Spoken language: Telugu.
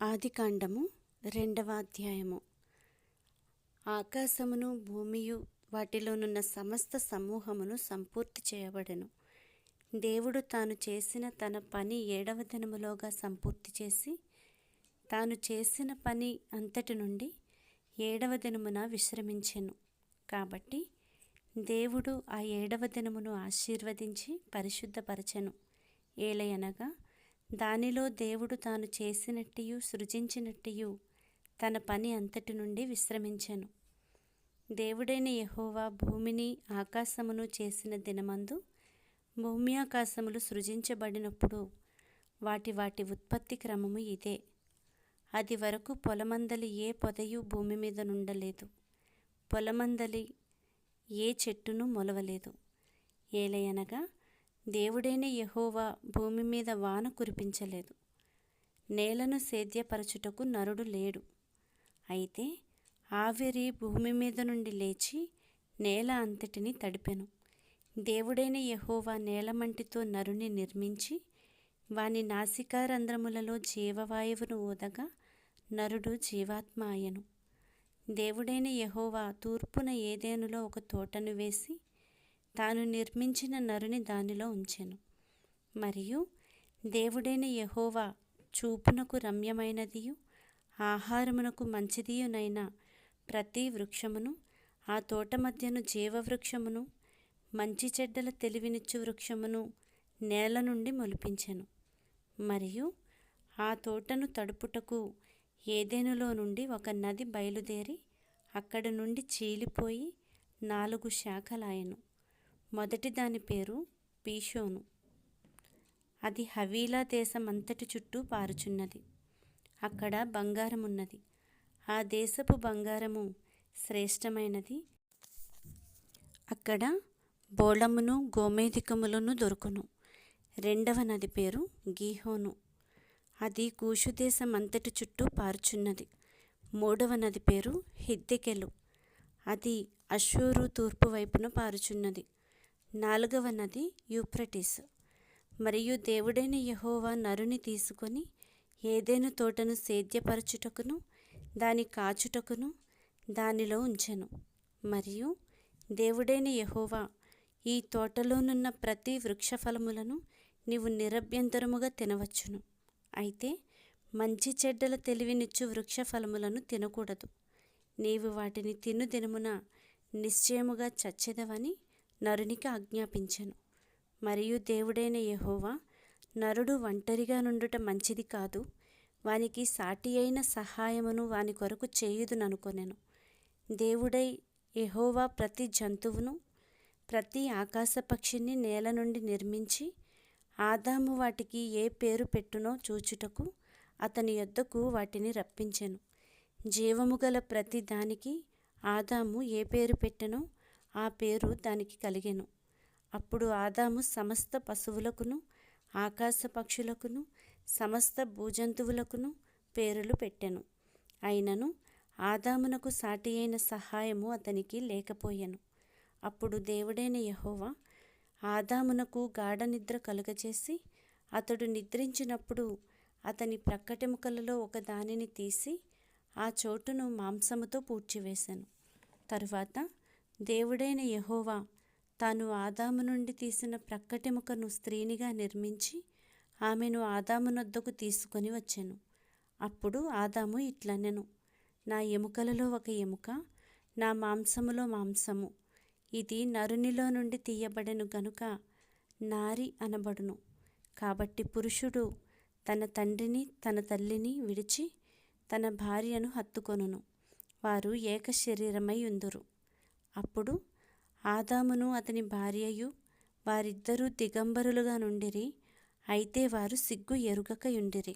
ఆదికాండము 2వ అధ్యాయము. ఆకాశమును భూమియు వాటిలోనున్న సమస్త సమూహమును సంపూర్తి చేయబడెను. దేవుడు తాను చేసిన తన పని 7వ దినములోగా సంపూర్తి చేసి, తాను చేసిన పని అంతటి నుండి 7వ దినమున విశ్రమించెను. కాబట్టి దేవుడు ఆ 7వ దినమును ఆశీర్వదించి పరిశుద్ధపరచెను. ఏలయనగా దానిలో దేవుడు తాను చేసినట్టియు సృజించినట్టియు తన పని అంతటి నుండి విశ్రమించెను. దేవుడైన యెహోవా భూమిని ఆకాశమును చేసిన దినమందు భూమి ఆకాశములు సృజించబడినప్పుడు వాటి వాటి ఉత్పత్తి క్రమము ఇదే. అది వరకు పొలమందలి ఏ పొదయు భూమి మీద నుండలేదు, పొలమందలి ఏ చెట్టును మొలవలేదు. ఏలయనగా దేవుడైన యెహోవా భూమి మీద వాన కురిపించలేదు, నేలను సేద్యపరచుటకు నరుడు లేడు. అయితే ఆవిరి భూమి మీద నుండి లేచి నేల అంతటిని తడిపెను. దేవుడైన యెహోవా నేలమంటితో నరుని నిర్మించి వాని నాసికారంధ్రములలో జీవవాయువును ఊదగా నరుడు జీవాత్మ ఆయను. దేవుడైన యెహోవా తూర్పున ఏదెనులో ఒక తోటను వేసి తాను నిర్మించిన నరుని దానిలో ఉంచెను. మరియు దేవుడైన యెహోవా చూపునకు రమ్యమైనదియు ఆహారమునకు మంచిదియునైన ప్రతి వృక్షమును, ఆ తోట మధ్యను జీవవృక్షమును, మంచి చెడ్డల తెలివినిచ్చు వృక్షమును నేల నుండి మొలిపించెను. మరియు ఆ తోటను తడుపుటకు ఏదెనులో నుండి ఒక నది బయలుదేరి అక్కడి నుండి చీలిపోయి 4 శాఖలాయెను. మొదటి దాని పేరు పీషోను. అది హవీలా దేశమంతటి చుట్టూ పారుచున్నది. అక్కడ బంగారమున్నది. ఆ దేశపు బంగారము శ్రేష్టమైనది. అక్కడ బోళమును గోమేధికములను దొరుకును. రెండవ నది పేరు గీహోను. అది కూషు దేశమంతటి చుట్టూ పారుచున్నది. మూడవ నది పేరు హిద్దెకెలు. అది అష్షూరు తూర్పు వైపున పారుచున్నది. 4వ నది యూఫ్రటీసు. మరియు దేవుడైన యెహోవా నరుని తీసుకొని ఏదెను తోటను సేద్యపరచుటకును దాని కాచుటకును దానిలో ఉంచెను. మరియు దేవుడైన యెహోవా ఈ తోటలోనున్న ప్రతి వృక్షఫలములను నీవు నిరభ్యంతరముగా తినవచ్చును. అయితే మంచి చెడ్డల తెలివినిచ్చు వృక్షఫలములను తినకూడదు. నీవు వాటిని తిను దినమున నిశ్చయముగా చచ్చెదవని నరునికి ఆజ్ఞాపించెను. మరియు దేవుడైన యెహోవా నరుడు ఒంటరిగా నుండుట మంచిది కాదు, వానికి సాటి అయిన సహాయమును వాని కొరకు చేయుదుననుకొనెను. దేవుడై యెహోవా ప్రతి జంతువును, ప్రతి ఆకాశ పక్షిని నేల నుండి నిర్మించి ఆదాము వాటికి ఏ పేరు పెట్టునో చూచుటకు అతని యొద్దకు వాటిని రప్పించెను. జీవము గల ప్రతి దానికి ఆదాము ఏ పేరు పెట్టెనో ఆ పేరు దానికి కలిగెను. అప్పుడు ఆదాము సమస్త పశువులకును, ఆకాశ పక్షులకును, సమస్త భూజంతువులకును పేరులు పెట్టెను. అయినను ఆదామునకు సాటి అయిన సహాయము అతనికి లేకపోయెను. అప్పుడు దేవుడైన యెహోవా ఆదామునకు గాఢ నిద్ర కలుగచేసి అతడు నిద్రించినప్పుడు అతని ప్రక్కటెముకలలో ఒక దానిని తీసి ఆ చోటును మాంసముతో పూడ్చివేశాను. తరువాత దేవుడైన యెహోవా తాను ఆదాము నుండి తీసిన ప్రక్కటెముకను స్త్రీనిగా నిర్మించి ఆమెను ఆదామునొద్దకు తీసుకొని వచ్చెను. అప్పుడు ఆదాము ఇట్లనెను, నా ఎముకలలో ఒక ఎముక, నా మాంసములో మాంసము. ఇది నరునిలో నుండి తీయబడెను గనుక నారి అనబడును. కాబట్టి పురుషుడు తన తండ్రిని తన తల్లిని విడిచి తన భార్యను హత్తుకొనును, వారు ఏక శరీరమై ఉందురు. అప్పుడు ఆదామును అతని భార్యయు వారిద్దరూ దిగంబరులుగా నుండిరి. అయితే వారు సిగ్గు ఎరుగక యుండిరి.